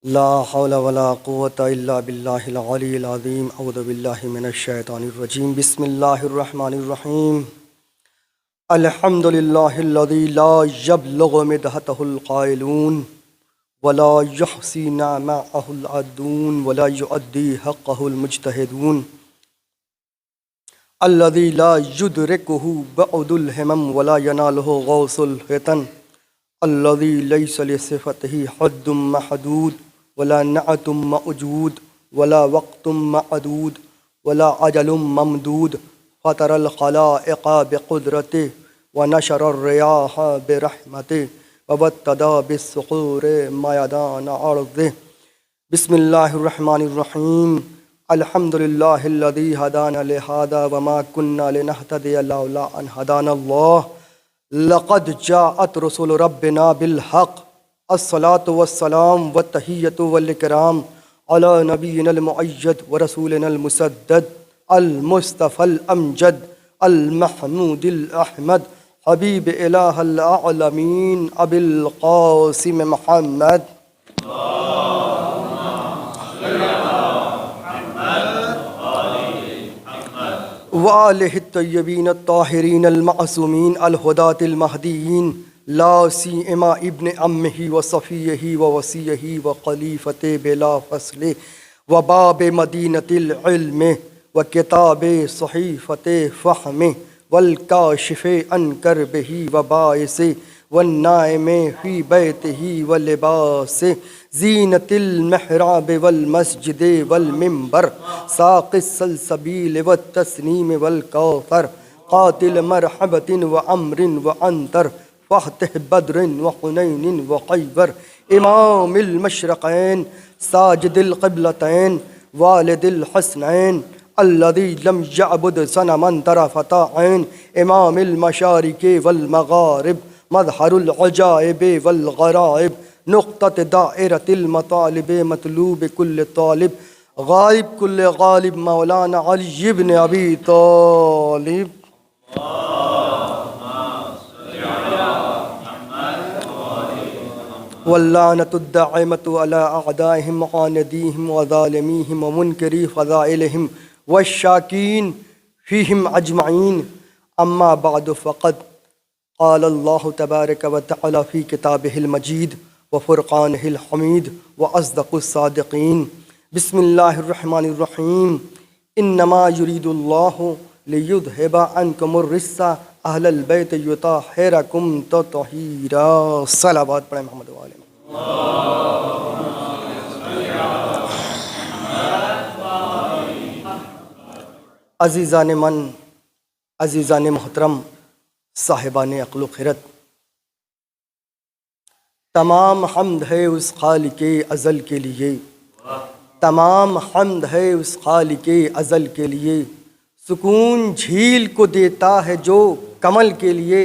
لا حول ولا قوة إلا بالله العلي العظيم أعوذ بالله من الشيطان الرجيم بسم الله الرحمن الرحيم الحمد لله الذي لا يبلغ مدحته القائلون ولا يحصي نعماءه العادون ولا يؤدي حقه المجتهدون الذي لا يدركه بعد الهمم ولا يناله غوص الفتن الذي ليس لصفته حد محدود ولا نعت موجود ولا وقت معدود ولا أجل ممدود فطر الخلائق بقدرته ونشر الرياح برحمته وابتدى بالصخور ميدان أرضه بسم الله الرحمن الرحيم الحمد لله الذي هدانا لهذا وما كنا لنهتدي لولا أن هدانا الله لقد جاءت رسل ربنا بالحق الصلاة والسلام والتحية والإكرام على نبينا المؤيد ورسولنا المسدد المصطفى الأمجد المحمود الأحمد حبيب إله العالمين أبي القاسم محمد وآلہ الطیبین الطاہرین المعصومین الہداة المہدیین لا سیما ابن عمہ وصفیہ ووصیہ وخلیفۃ بلا فصل وباب مدینۃ العلم وکتاب صحیفۃ فہم والکاشف عن کربہ وباعث والنائم فی بیتہ ولباس زینت المحراب والمسجد والمنبر ساق السلسبیل والتسنیم والکوثر قاتل مرحبت وعمر وعنتر فاتح بدر وحنین وخیبر امام المشرقین ساجد القبلتین والد الحسنین الذي لم يعبد صنما طرفة عين امام المشارق والمغارب مظهر العجائب والغرائب نقطة دائرة المطالب مطلوب كل طالب غائب كل غالب مولانا علي بن أبي طالب واللعنة الداعمة على أعدائهم وعانديهم وظالميهم ومنكري فضائلهم والشاكين فيهم أجمعين أما بعد فقد قال الله تبارك وتعالى في كتابه المجيد وفرقانه الحميد وأصدق الصادقين بسم الله الرحمن الرحيم إنما يريد الله ليذهب عنكم الرجس أهل البيت يطهركم تطهيرا صلوات پڑھیں محمد وآلہ عزیزان من، عزیزان محترم، صاحبان عقل و خرد، تمام حمد ہے اس خالق ازل کے لیے، تمام حمد ہے اس خالق ازل کے لیے، سکون جھیل کو دیتا ہے جو کمل کے لیے،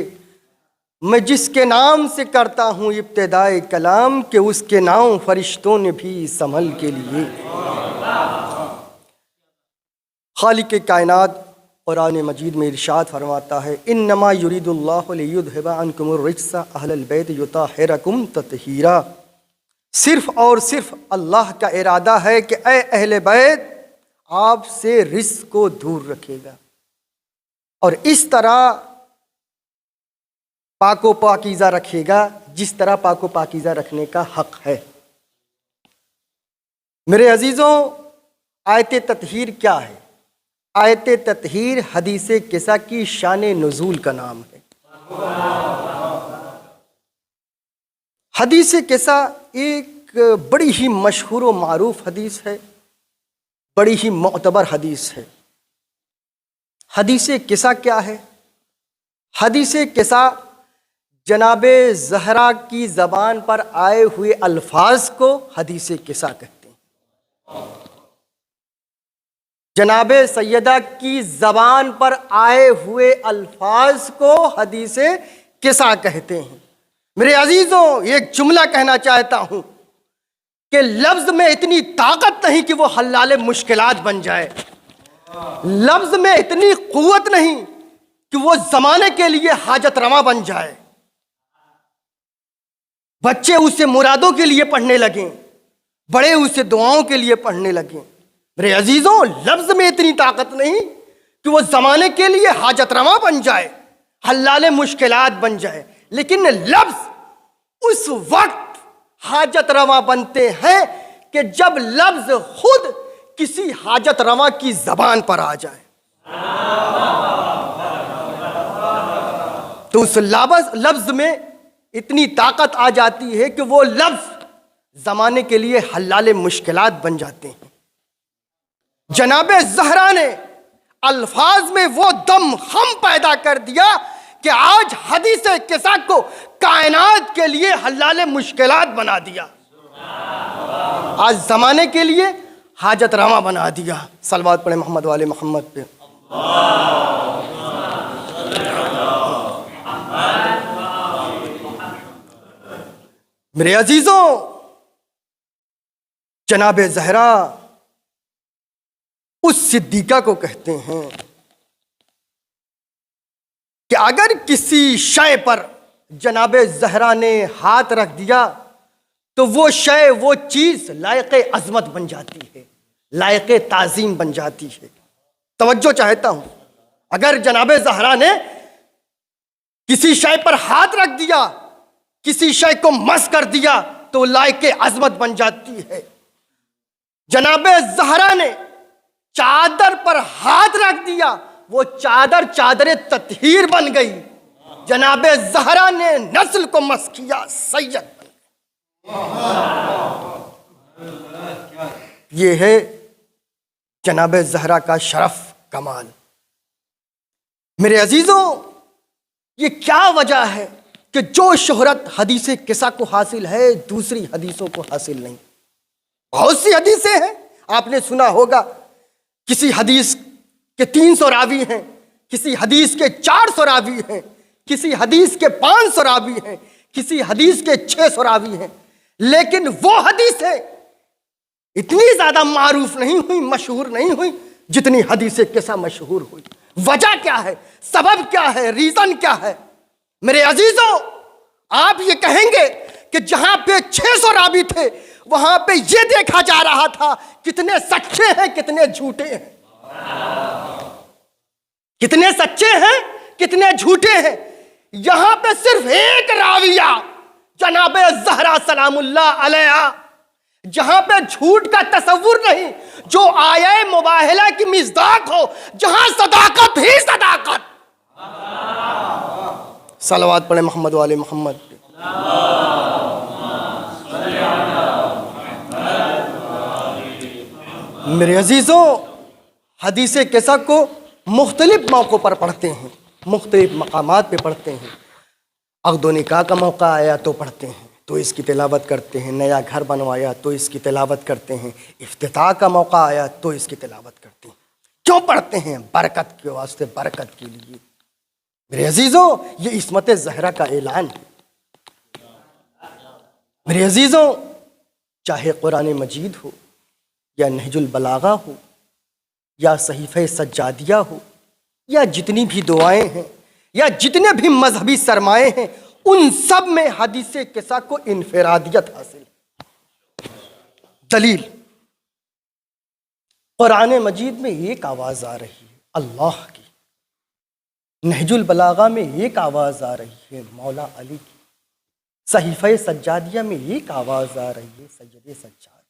میں جس کے نام سے کرتا ہوں ابتدائے کلام کہ اس کے نام فرشتوں نے بھی سنبھل کے لیے۔ خالق کائنات قرآن مجید میں ارشاد فرماتا ہے انما یرید اللہ لیذھب عنکم الرجس اہل البیت یطہرکم تطہیرا، صرف اور صرف اللہ کا ارادہ ہے کہ اے اہل بیت آپ سے رجس کو دور رکھے گا، اور اس طرح پاک و پاکیزہ رکھے گا جس طرح پاک و پاکیزہ رکھنے کا حق ہے۔ میرے عزیزوں، آیت تطہیر کیا ہے؟ آیت تطہیر حدیث کسا کی شان نزول کا نام ہے۔ حدیث کسا ایک بڑی ہی مشہور و معروف حدیث ہے، بڑی ہی معتبر حدیث ہے۔ حدیث کسا کیا ہے؟ حدیث کسا جناب زہرا کی زبان پر آئے ہوئے الفاظ کو حدیث کسا کہتے ہیں۔ جناب سیدہ کی زبان پر آئے ہوئے الفاظ کو حدیث کسا کہتے ہیں۔ میرے عزیزوں، ایک جملہ کہنا چاہتا ہوں کہ لفظ میں اتنی طاقت نہیں کہ وہ حلال مشکلات بن جائے، لفظ میں اتنی قوت نہیں کہ وہ زمانے کے لیے حاجت رواں بن جائے، بچے اسے مرادوں کے لیے پڑھنے لگیں، بڑے اسے دعاؤں کے لیے پڑھنے لگے۔ میرے عزیزوں، لفظ میں اتنی طاقت نہیں کہ وہ زمانے کے لیے حاجت رواں بن جائے، حلال مشکلات بن جائے، لیکن لفظ اس وقت حاجت رواں بنتے ہیں کہ جب لفظ خود کسی حاجت رواں کی زبان پر آ جائے، تو اس لفظ میں اتنی طاقت آ جاتی ہے کہ وہ لفظ زمانے کے لیے حلال مشکلات بن جاتے ہیں۔ جناب زہرا نے الفاظ میں وہ دم خم پیدا کر دیا کہ آج حدیث قصہ کو کائنات کے لیے حلال مشکلات بنا دیا، آج زمانے کے لیے حاجت رواں بنا دیا۔ صلوات پڑھیں محمد والے محمد پہ۔ میرے عزیزوں، جناب زہرا اس صدیقہ کو کہتے ہیں کہ اگر کسی شے پر جناب زہرا نے ہاتھ رکھ دیا تو وہ شے، وہ چیز لائق عظمت بن جاتی ہے، لائق تعظیم بن جاتی ہے۔ توجہ چاہتا ہوں، اگر جناب زہرا نے کسی شے پر ہاتھ رکھ دیا، کسی شے کو مس کر دیا تو لائق عظمت بن جاتی ہے۔ جناب زہرا نے چادر پر ہاتھ رکھ دیا، وہ چادر تطہیر بن گئی۔ جناب زہرا نے نسل کو مس کیا، سید بن گئی۔ یہ ہے جناب زہرا کا شرف، کمال۔ میرے عزیزوں، یہ کیا وجہ ہے کہ جو شہرت حدیث قصہ کو حاصل ہے دوسری حدیثوں کو حاصل نہیں؟ بہت سی حدیثیں ہیں، آپ نے سنا ہوگا کسی حدیث کے 300 راوی ہیں، کسی حدیث کے 400 راوی ہیں، کسی حدیث کے 500 راوی ہیں، کسی حدیث کے 600 راوی ہیں، لیکن وہ حدیثیں اتنی زیادہ معروف نہیں ہوئی، مشہور نہیں ہوئی جتنی حدیث قصہ مشہور ہوئی۔ وجہ کیا ہے؟ سبب کیا ہے؟ ریزن کیا ہے؟ میرے عزیزوں، آپ یہ کہیں گے کہ جہاں پہ 600 راوی تھے وہاں پہ یہ دیکھا جا رہا تھا کتنے سچے ہیں کتنے جھوٹے ہیں، کتنے سچے ہیں کتنے جھوٹے ہیں۔ یہاں پہ صرف ایک راویہ جناب زہرا سلام اللہ علیہا، جہاں پہ جھوٹ کا تصور نہیں، جو آیہ مباہلہ کی مصداق ہو، جہاں صداقت ہی صداقت۔ صلوات پڑھیں محمد والے محمد پہ۔ میرے عزیزوں، حدیث قصہ کو مختلف موقعوں پر پڑھتے ہیں، مختلف مقامات پہ پڑھتے ہیں۔ عقد و نکاح کا موقع آیا تو پڑھتے ہیں، تو اس کی تلاوت کرتے ہیں۔ نیا گھر بنوایا تو اس کی تلاوت کرتے ہیں۔ افتتاح کا موقع آیا تو اس کی تلاوت کرتے ہیں۔ کیوں پڑھتے ہیں؟ برکت کے واسطے، برکت کے لیے۔ میرے عزیزوں، یہ عصمت زہرا کا اعلان ہے۔ میرے عزیزوں، چاہے قرآن مجید ہو یا نہج البلاغہ ہو یا صحیفہ سجادیہ ہو یا جتنی بھی دعائیں ہیں یا جتنے بھی مذہبی سرمائے ہیں، ان سب میں حدیث قصہ کو انفرادیت حاصل ہے۔ دلیل، قرآن مجید میں ایک آواز آ رہی ہے اللہ کی، نہج البلاغہ میں ایک آواز آ رہی ہے مولا علی کی، صحیفہ سجادیہ میں ایک آواز آ رہی ہے سید سجاد۔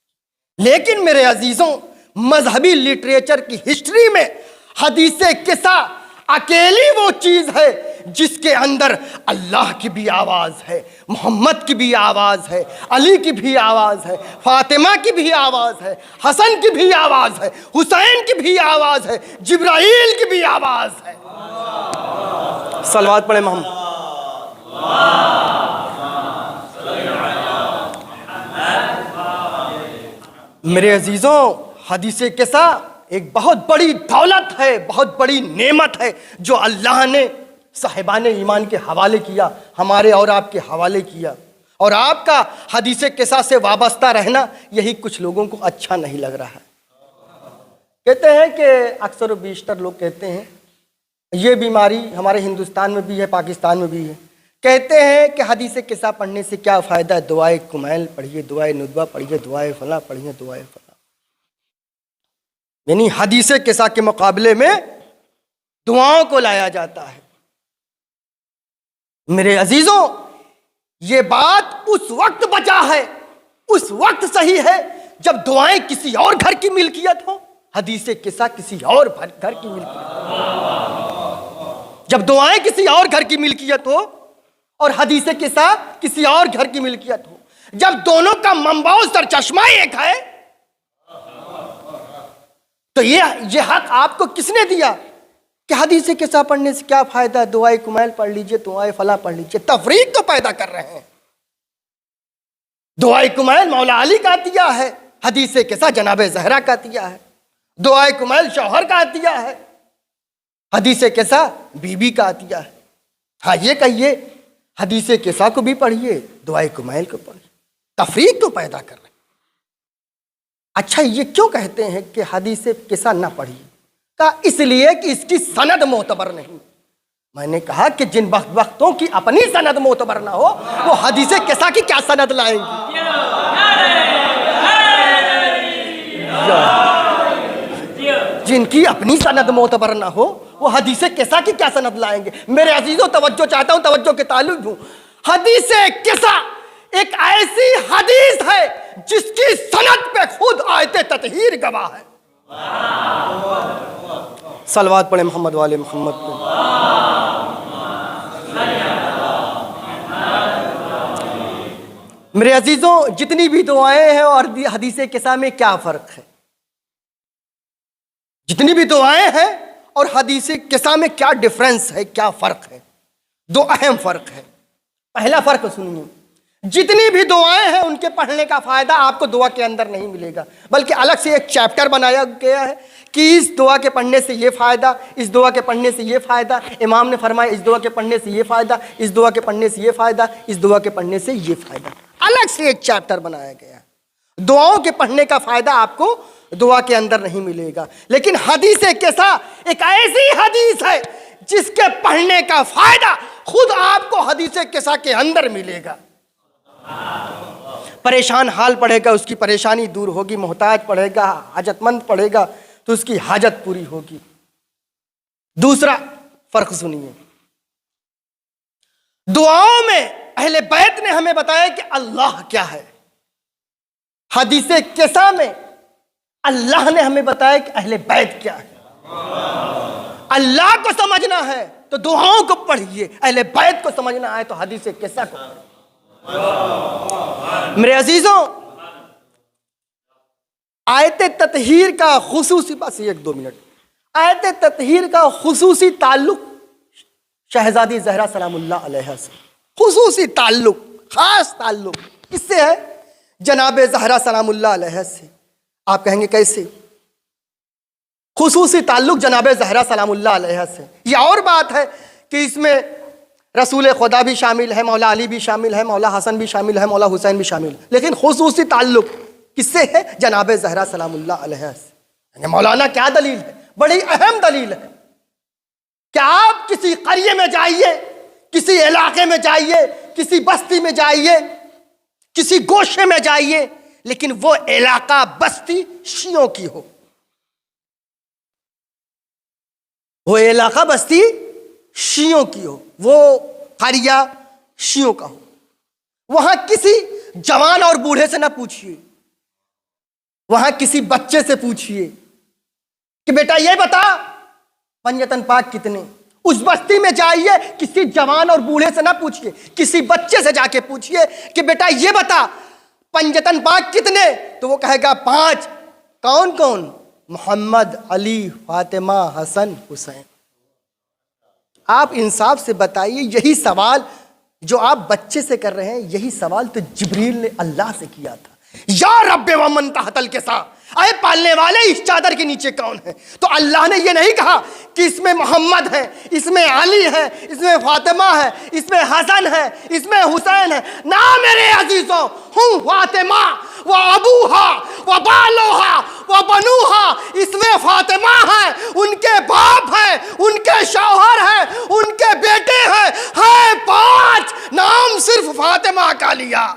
لیکن میرے عزیزوں، مذہبی لٹریچر کی ہسٹری میں حدیث قصہ اکیلی وہ چیز ہے جس کے اندر اللہ کی بھی آواز ہے، محمد کی بھی آواز ہے، علی کی بھی آواز ہے، فاطمہ کی بھی آواز ہے، حسن کی بھی آواز ہے، حسین کی بھی آواز ہے، جبرائیل کی بھی آواز ہے۔ صلوات پڑھیں محمد۔ میرے عزیزوں، حدیث قصہ ایک بہت بڑی دولت ہے، بہت بڑی نعمت ہے جو اللہ نے صاحبان ایمان کے حوالے کیا، ہمارے اور آپ کے حوالے کیا۔ اور آپ کا حدیث قصہ سے وابستہ رہنا یہی کچھ لوگوں کو اچھا نہیں لگ رہا ہے۔ کہتے ہیں کہ اکثر و بیشتر لوگ کہتے ہیں، یہ بیماری ہمارے ہندوستان میں بھی ہے، پاکستان میں بھی ہے، کہتے ہیں کہ حدیث قصہ پڑھنے سے کیا فائدہ ہے؟ دعائے کمیل پڑھیے، دعائے ندوہ پڑھیے، دعائے فلاں پڑھیے، دعائے فلاں. یعنی حدیث قصہ کے مقابلے میں دعاؤں کو لایا جاتا ہے. میرے عزیزوں، یہ بات اس وقت بچا ہے، اس وقت صحیح ہے جب دعائیں کسی اور گھر کی ملکیت ہو، حدیث قصہ کسی اور گھر کی ملکیت ہو. جب دعائیں کسی اور گھر کی ملکیت ہو اور حدیث قصہ کسی اور گھر کی ملکیت ہو، جب دونوں کا منبع و سرچشمہ ایک ہے، تو یہ حق آپ کو کس نے دیا کہ حدیث قصہ پڑھنے سے کیا فائدہ، دعائے کمیل پڑھ لیجئے، دعائے فلاں پڑھ لیجئے؟ تفریق تو پیدا کر رہے ہیں. دعائے کمیل مولا علی کا عطیہ ہے، حدیث قصہ جناب زہرا کا عطیہ ہے. دعائے کمیل شوہر کا عطیہ ہے، حدیث قصہ بیوی کا عطیہ ہے. ہاں یہ کہیے حدیث قصہ کو بھی پڑھیے، دعائے کمیل کو پڑھیے. تفریق تو پیدا کر رہے ہیں. اچھا یہ کیوں کہتے ہیں کہ حدیث قصہ نہ پڑھیے؟ کہا اس لیے کہ اس کی سند معتبر نہیں. میں نے کہا کہ جن وقتوں کی اپنی سند معتبر نہ ہو وہ حدیث قصہ کی کیا سند لائیں گی؟ جن کی اپنی سند معتبر نہ ہو وہ حدیث قصہ کی کیا سند لائیں گے؟ میرے عزیزوں توجہ چاہتا ہوں، توجہ کے تعلق دوں. حدیث قصہ ایک ایسی حدیث ہے جس کی سند پہ خود آیت تطہیر گواہ ہے. صلوات پڑھیں محمد والے محمد پہ. میرے عزیزوں جتنی بھی دعائیں ہیں اور حدیث قصہ میں کیا فرق ہے؟ جتنی بھی دعائیں ہیں اور حدیث قصہ میں کیا ڈیفرنس ہے، کیا فرق ہے؟ دو اہم فرق ہے. پہلا فرق سنیے، جتنی بھی دعائیں ہیں ان کے پڑھنے کا فائدہ آپ کو دعا کے اندر نہیں ملے گا، بلکہ الگ سے ایک چیپٹر بنایا گیا ہے کہ اس دعا کے پڑھنے سے یہ فائدہ، اس دعا کے پڑھنے سے یہ فائدہ. امام نے فرمایا اس دعا کے پڑھنے سے یہ فائدہ، اس دعا کے پڑھنے سے یہ فائدہ، اس دعا کے پڑھنے سے یہ فائدہ. الگ سے ایک چیپٹر بنایا گیا ہے. دعاؤں کے پڑھنے کا فائدہ آپ کو دعا کے اندر نہیں ملے گا. لیکن حدیث قصہ ایک ایسی حدیث ہے جس کے پڑھنے کا فائدہ خود آپ کو حدیث قصہ کے اندر ملے گا. پریشان حال پڑھے گا، اس کی پریشانی دور ہوگی. محتاج پڑھے گا، حاجت مند پڑھے گا تو اس کی حاجت پوری ہوگی. دوسرا فرق سنیے، دعاؤں میں اہل بیت نے ہمیں بتایا کہ اللہ کیا ہے. حدیث قصہ میں اللہ نے ہمیں بتایا کہ اہل بیت کیا ہے. اللہ کو سمجھنا ہے تو دعاؤں کو پڑھیے، اہل بیت کو سمجھنا ہے تو حدیث قصہ کو پڑھیے. میرے عزیزوں آیت تطہیر کا خصوصی، بس 1-2 منٹ، آیت تطہیر کا خصوصی تعلق شہزادی زہرا سلام اللہ علیہ سے، خصوصی تعلق، خاص تعلق کس سے ہے؟ جناب زہرا سلام اللہ علیہ سے. آپ کہیں گے کیسے؟ خصوصی تعلق جناب زہرا سلام اللہ علیہ سے. یہ اور بات ہے کہ اس میں رسول خدا بھی شامل ہے، مولا علی بھی شامل ہے، مولا حسن بھی شامل ہے، مولا حسین بھی شامل ہے، لیکن خصوصی تعلق کس سے ہے؟ جناب زہرا سلام اللہ علیہ سے. یعنی مولانا کیا دلیل ہے؟ بڑی اہم دلیل ہے کہ آپ کسی قریے میں جائیے، کسی علاقے میں جائیے، کسی بستی میں جائیے، کسی گوشے میں جائیے، لیکن وہ علاقہ بستی شیعوں کی ہو، وہ علاقہ بستی شیعوں کی ہو، وہ قریہ شیعوں کا ہو. وہاں کسی جوان اور بوڑھے سے نہ پوچھیے، وہاں کسی بچے سے پوچھیے کہ بیٹا یہ بتا پنجتن پاک کتنے. اس بستی میں جائیے، کسی جوان اور بوڑھے سے نہ پوچھیے، کسی بچے سے جا کے پوچھیے کہ بیٹا یہ بتا پنجتن پاک کتنے، تو وہ کہے گا 5. کون کون؟ محمد، علی، فاطمہ، حسن، حسین. آپ انصاف سے بتائیے، یہی سوال جو آپ بچے سے کر رہے ہیں، یہی سوال تو جبریل نے اللہ سے کیا تھا. یا رب ومن تحت الکسا، اے پالنے والے اس چادر کے نیچے کون ہے؟ تو اللہ نے یہ نہیں کہا کہ اس میں محمد ہے، اس میں علی ہے، اس میں فاطمہ ہے، اس میں حسن ہے، اس میں حسین ہے. نہ میرے عزیزوں، ہوں فاطمہ و ابوہا و بالوہا و بنوہا، اس میں فاطمہ ہے، ان کے باپ ہیں، ان کے شوہر ہیں، ان کے بیٹے ہیں 5، نام صرف فاطمہ کا لیا۔